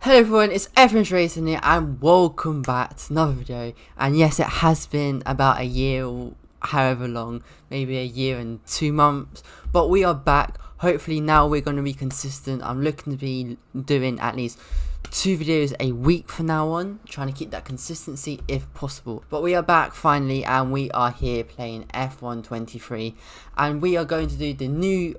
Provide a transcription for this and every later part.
Hello everyone, it's Everyone's Racing here and welcome back to another video. And yes, it has been about a year or however long, maybe a year and 2 months, but we are back. Hopefully now we're going to be consistent. I'm looking to be doing at least 2 videos a week from now on, trying to keep that consistency if possible. But we are back finally and we are here playing F1 23 and we are going to do the new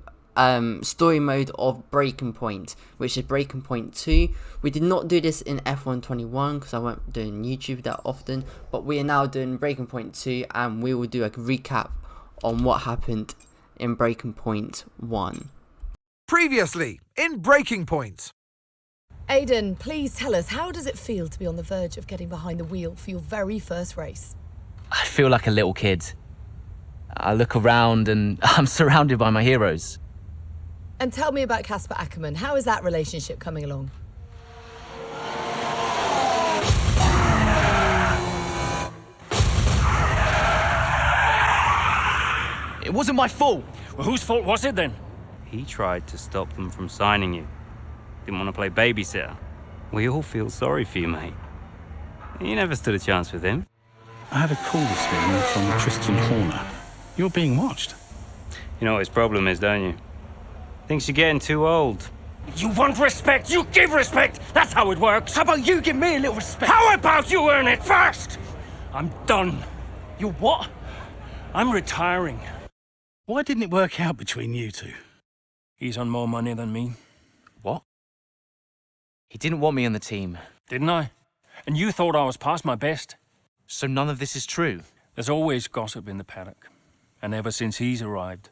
story mode of Breaking Point, which is Breaking Point 2. We did not do this in F1 21 because I won't doing YouTube that often, but we are now doing Breaking Point 2 and we will do a recap on what happened in Breaking Point 1. Previously in Breaking Point. Aidan, please tell us, how does it feel to be on the verge of getting behind the wheel for your very first race? I feel like a little kid. I look around and I'm surrounded by my heroes. And tell me about Casper Ackerman. How is that relationship coming along? It wasn't my fault. Well, whose fault was it then? He tried to stop them from signing you. Didn't want to play babysitter. We all feel sorry for you, mate. You never stood a chance with him. I had a call this morning from Christian Horner. You're being watched. You know what his problem is, don't you? Thinks you're getting too old. You want respect, you give respect. That's how it works. How about you give me a little respect? How about you earn it first? I'm done. You what? I'm retiring. Why didn't it work out between you two? He's on more money than me. What? He didn't want me on the team. Didn't I? And you thought I was past my best? So none of this is true? There's always gossip in the paddock. And ever since he's arrived,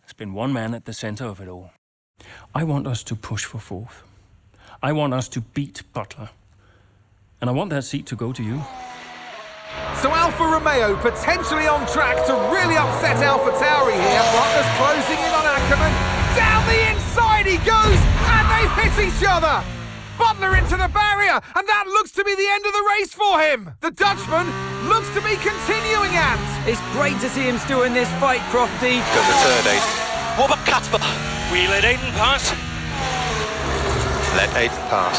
there's been one man at the center of it all. I want us to push for fourth. I want us to beat Butler. And I want that seat to go to you. So Alfa Romeo potentially on track to really upset AlphaTauri here. Butler's closing in on Ackerman. Down the inside he goes, and they've hit each other. Butler into the barrier, and that looks to be the end of the race for him. The Dutchman looks to be continuing and... It's great to see him still in this fight, Crofty. Go to third, Aiden. What about Casper? We let Aiden pass. Let Aiden pass.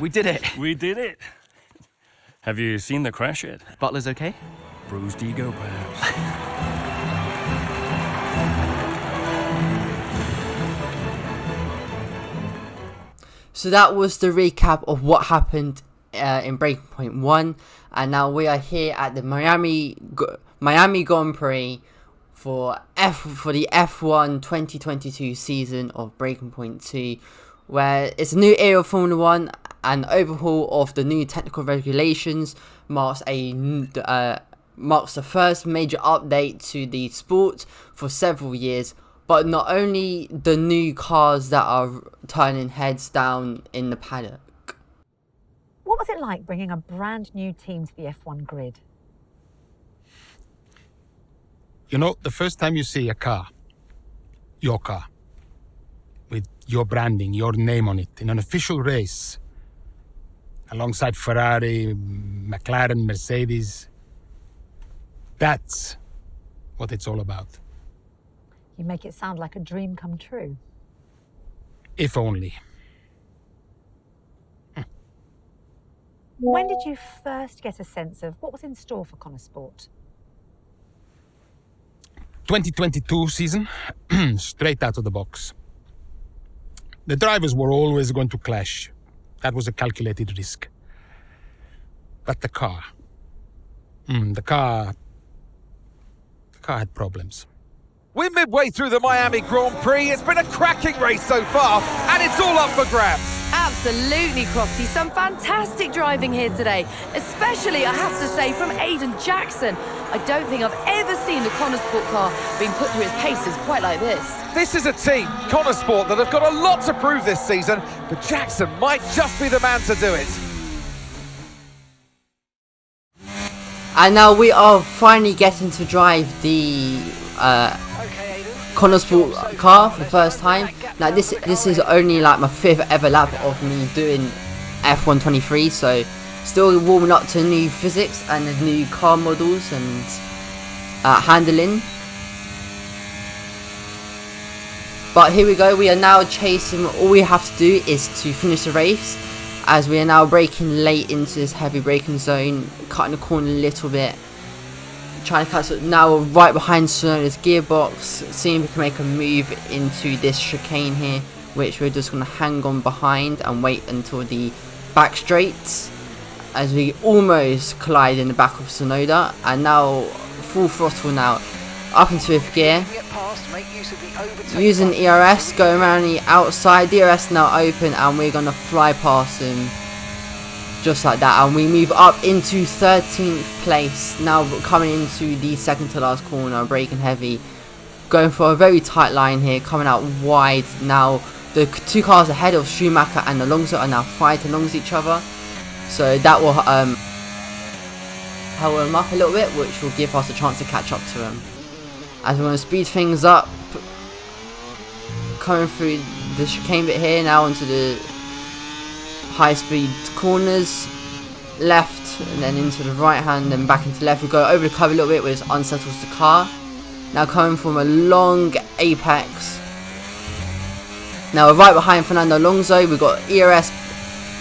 We did it. We did it. Have you seen the crash yet? Butler's okay? Bruised ego, perhaps. So that was the recap of what happened in Breaking Point 1, and now we are here at the Miami Grand Prix for the F1 2022 season of Breaking Point 2, where it's a new era of Formula 1. An overhaul of the new technical regulations marks the first major update to the sport for several years. But not only the new cars that are turning heads down in the paddock. What was it like bringing a brand new team to the F1 grid? You know, the first time you see a car, your car, with your branding, your name on it, in an official race, alongside Ferrari, McLaren, Mercedes, that's what it's all about. You make it sound like a dream come true. If only. When did you first get a sense of what was in store for Konnersport? 2022 season, straight out of the box. The drivers were always going to clash. That was a calculated risk. But the car had problems. We're midway through the Miami Grand Prix. It's been a cracking race so far, and it's all up for grabs. Absolutely, Crofty. Some fantastic driving here today, especially, I have to say, from Aidan Jackson. I don't think I've ever seen the Konnersport car being put through its paces quite like this. This is a team, Konnersport, that have got a lot to prove this season, but Jackson might just be the man to do it. And now we are finally getting to drive the Konnersport car for the first time. Now this is only like my 5th ever lap of me doing F1 23, so still warming up to new physics and the new car models and handling. But here we go, we are now chasing. All we have to do is to finish the race, as we are now braking late into this heavy braking zone, cutting the corner a little bit, trying to catch up. Now we're right behind Tsunoda's gearbox, seeing if we can make a move into this chicane here, which we're just going to hang on behind and wait until the back straights, as we almost collide in the back of Tsunoda. And now full throttle now, up into 5th gear, using ERS, going around the outside. DRS now open, and we're going to fly past him just like that, and we move up into 13th place. Now coming into the second to last corner, braking heavy, going for a very tight line here, coming out wide. Now the 2 cars ahead of Schumacher and Alonso are now fighting along each other, so that will hold them up a little bit, which will give us a chance to catch up to them. As we're going to speed things up, coming through the chicane bit here, now onto the high speed corners, left and then into the right hand, then back into left. We go over the curve a little bit, which unsettles the car. Now coming from a long apex, now we're right behind Fernando Alonso. We've got ERS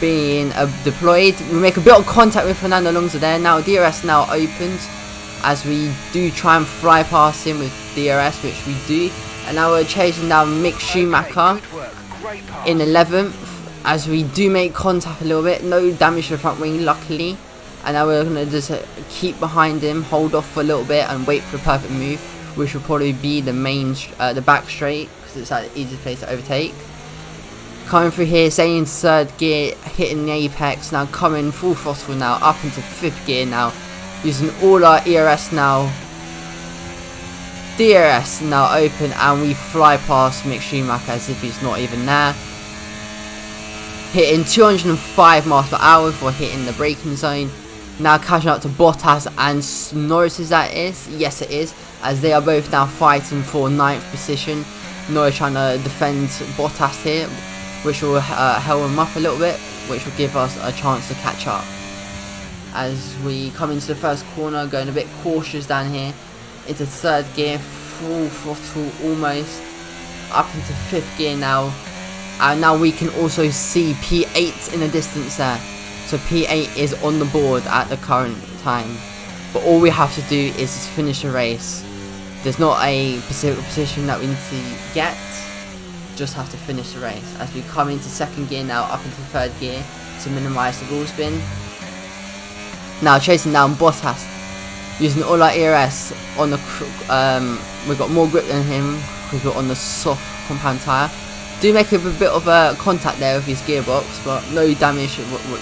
being deployed. We make a bit of contact with Fernando Alonso there. Now DRS now opens, as we do try and fly past him with DRS, which we do. And now we're chasing down Mick Schumacher in 11th, as we do make contact a little bit. No damage to the front wing, luckily. And now we're going to just keep behind him, hold off for a little bit and wait for the perfect move, which will probably be the the back straight, because it's like the easiest place to overtake. Coming through here, staying in 3rd gear, hitting the apex. Now coming full throttle now, up into 5th gear now, using all our ERS now. DRS now open, and we fly past Mick Schumacher as if he's not even there. Hitting 205 miles per hour before hitting the braking zone. Now catching up to Bottas and Norris, that is. Yes, it is, as they are both now fighting for 9th position. Norris trying to defend Bottas here, which will hold him up a little bit, which will give us a chance to catch up. As we come into the first corner, going a bit cautious down here, into 3rd gear, full throttle almost, up into 5th gear now. And now we can also see P8 in the distance there, so P8 is on the board at the current time. But all we have to do is just finish the race. There's not a specific position that we need to get, just have to finish the race. As we come into 2nd gear now, up into 3rd gear to minimise the wheel spin. Now chasing down Bottas, using all our ERS on the we've got more grip than him because we're on the soft compound tyre. Do make a bit of a contact there with his gearbox, but no damage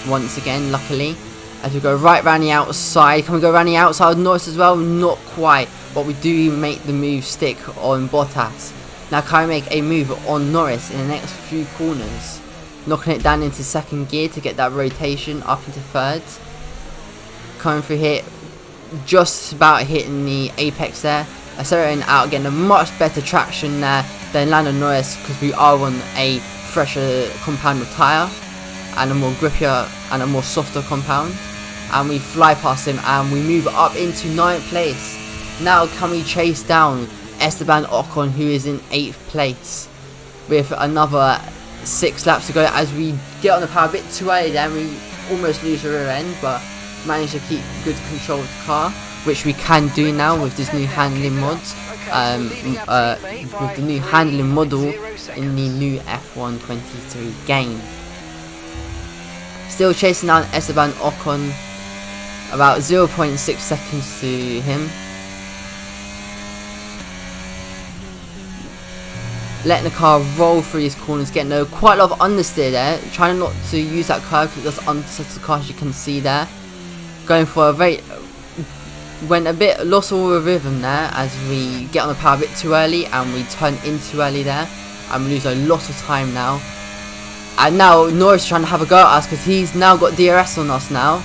once again, luckily. As we go right round the outside, can we go round the outside of Norris as well? Not quite, but we do make the move stick on Bottas. Now can we make a move on Norris in the next few corners, knocking it down into 2nd gear to get that rotation up into 3rd. Coming through here, just about hitting the apex there, accelerating out, getting a much better traction there than Lando Norris, because we are on a fresher compound of tyre and a more grippier and a more softer compound. And we fly past him and we move up into 9th place. Now can we chase down Esteban Ocon, who is in 8th place, with another 6 laps to go, as we get on the power a bit too early there. We almost lose the rear end, but manage to keep good control of the car, which we can do now with this new handling mods, with the new handling model in the new F1 23 game. Still chasing down Esteban Ocon, about 0.6 seconds to him. Letting the car roll through his corners, getting quite a lot of understeer there, trying not to use that curve because it does underset the car, as you can see there. Going for a very, went a bit lost all the rhythm there, as we get on the power a bit too early and we turn in too early there, and we lose a lot of time now. And now Norris trying to have a go at us because he's now got DRS on us now.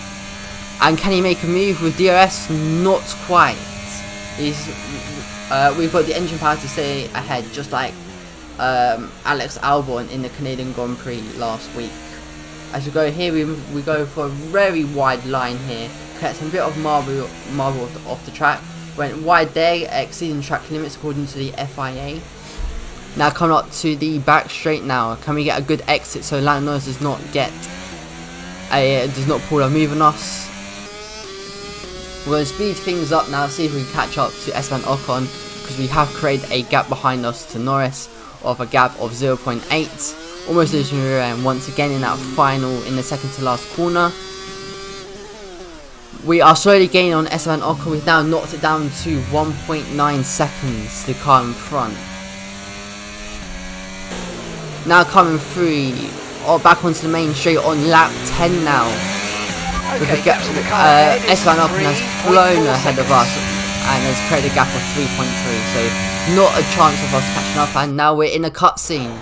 And can he make a move with DRS? Not quite. We've got the engine power to stay ahead, just like Alex Albon in the Canadian Grand Prix last week. As we go here, we go for a very wide line here, collecting a bit of marble off the track. Went wide there, exceeding track limits according to the FIA. Now coming up to the back straight now. Can we get a good exit so Lando Norris does not pull a move on us? We're going to speed things up now, see if we can catch up to Esteban Ocon, because we have created a gap behind us to Norris of a gap of 0.8. Almost losing rear end once again in that final, in the second to last corner. We are slowly gaining on Esteban Ocon. We've now knocked it down to 1.9 seconds, the car in front. Now coming through, back onto the main straight on lap 10 now. Okay, Esteban Ocon has flown ahead of us and has created a gap of 3.3, so not a chance of us catching up, and now we're in a cutscene.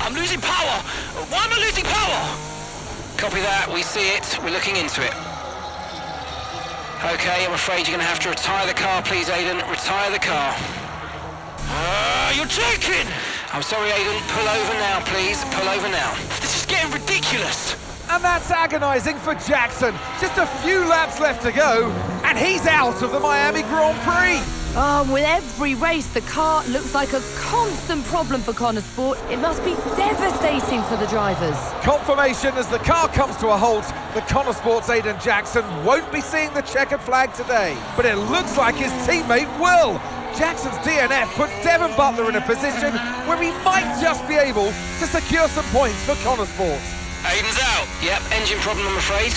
I'm losing power! Why am I losing power? Copy that, we see it, we're looking into it. Okay, I'm afraid you're going to have to retire the car, please, Aiden. Retire the car. You're joking! I'm sorry, Aiden. Pull over now, please. Pull over now. This is getting ridiculous. And that's agonising for Jackson. Just a few laps left to go, and he's out of the Miami Grand Prix. With every race, the car looks like a constant problem for Konnersport. It must be devastating for the drivers. Confirmation as the car comes to a halt. The Konnersport's Aiden Jackson won't be seeing the checkered flag today, but it looks like his teammate will. Jackson's DNF puts Devon Butler in a position where he might just be able to secure some points for Konnersport. Aiden's out. Yep, engine problem, I'm afraid.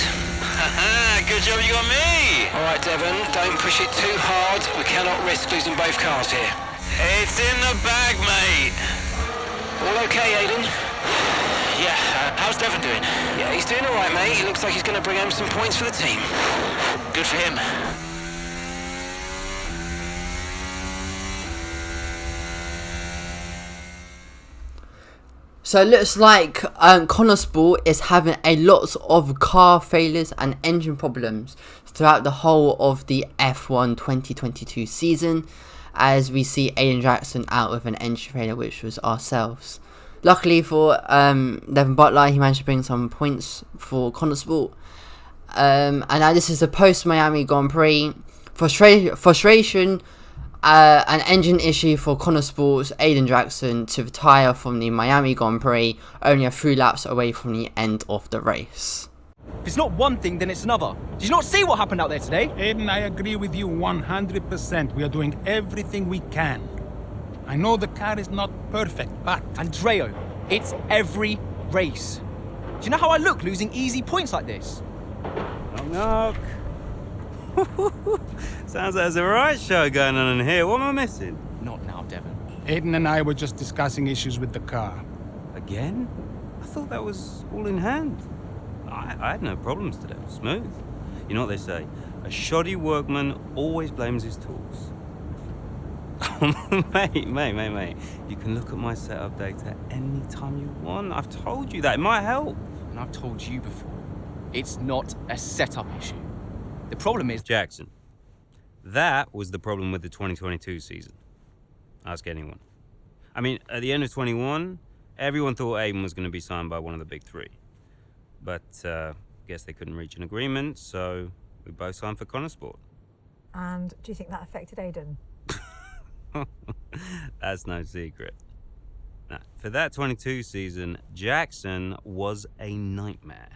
Good job you got me. All right, Devon, don't push it too hard. We cannot risk losing both cars here. It's in the bag, mate. All okay, Aiden? Yeah, how's Devon doing? Yeah, he's doing all right, mate. He looks like he's going to bring home some points for the team. Good for him. So it looks like Konnersport is having a lot of car failures and engine problems throughout the whole of the F1 2022 season, as we see Aiden Jackson out with an engine failure, which was ourselves. Luckily for Devon Butler, he managed to bring some points for Konnersport. And now this is the post-Miami Grand Prix. Frustration. An engine issue for Konnersport's Aiden Jackson to retire from the Miami Grand Prix, only a few laps away from the end of the race. If it's not one thing, then it's another. Did you not see what happened out there today? Aiden, I agree with you 100%. We are doing everything we can. I know the car is not perfect, but... Andreo, it's every race. Do you know how I look losing easy points like this? Knock. Sounds like there's a right show going on in here. What am I missing? Not now, Devon. Aiden and I were just discussing issues with the car. Again? I thought that was all in hand. I had no problems today. Smooth. You know what they say? A shoddy workman always blames his tools. mate. You can look at my setup data anytime you want. I've told you that. It might help. And I've told you before. It's not a setup issue. The problem is... Jackson. That was the problem with the 2022 season. Ask anyone. I mean, at the end of 21, everyone thought Aiden was going to be signed by one of the big three. But, guess they couldn't reach an agreement, so we both signed for Konnersport. And do you think that affected Aiden? That's no secret. Now, for that 22 season, Jackson was a nightmare.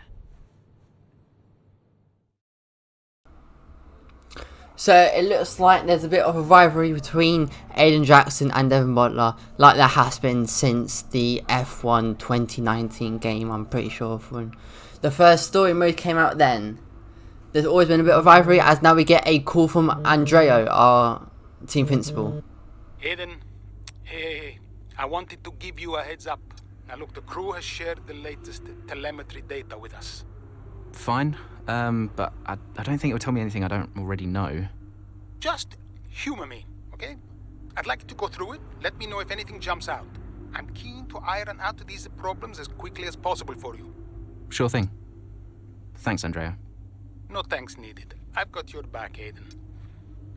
So it looks like there's a bit of a rivalry between Aiden Jackson and Devon Butler, like there has been since the F1 2019 game, I'm pretty sure, when the first story mode came out then. There's always been a bit of rivalry, as now we get a call from Andreo, our team principal. Aiden, hey, I wanted to give you a heads up. Now look, the crew has shared the latest telemetry data with us. Fine, but I don't think it will tell me anything I don't already know. Just humor me, okay? I'd like you to go through it. Let me know if anything jumps out. I'm keen to iron out these problems as quickly as possible for you. Sure thing. Thanks, Andrea. No thanks needed. I've got your back, Aiden.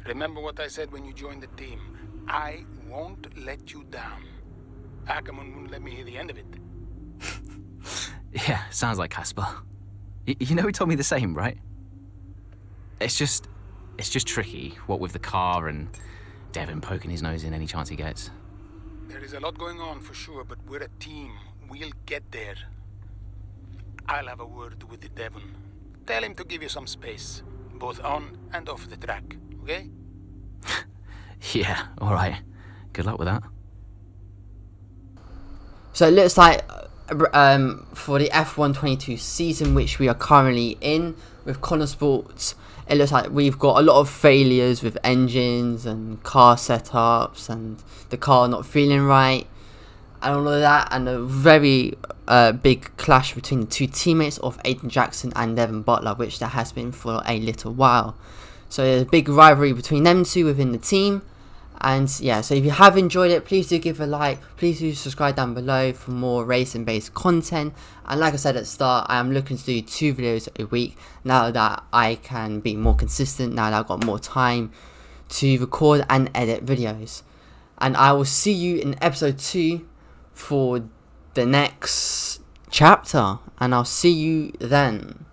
Remember what I said when you joined the team. I won't let you down. Ackerman wouldn't let me hear the end of it. Yeah, sounds like Casper. You know he told me the same, right? It's just tricky, what with the car and Devon poking his nose in any chance he gets. There is a lot going on for sure, but we're a team. We'll get there. I'll have a word with the Devon. Tell him to give you some space, both on and off the track, okay? Yeah, alright. Good luck with that. So it looks like for the F1 22 season, which we are currently in with Konnersport, it looks like we've got a lot of failures with engines and car setups and the car not feeling right and all of that, and a very big clash between the two teammates of Aiden Jackson and Devon Butler, which there has been for a little while. So there's a big rivalry between them two within the team. And yeah, so if you have enjoyed it, please do give a like, please do subscribe down below for more racing based content. And like I said at the start, I am looking to do 2 videos a week now that I can be more consistent, now that I've got more time to record and edit videos. And I will see you in episode 2 for the next chapter, and I'll see you then.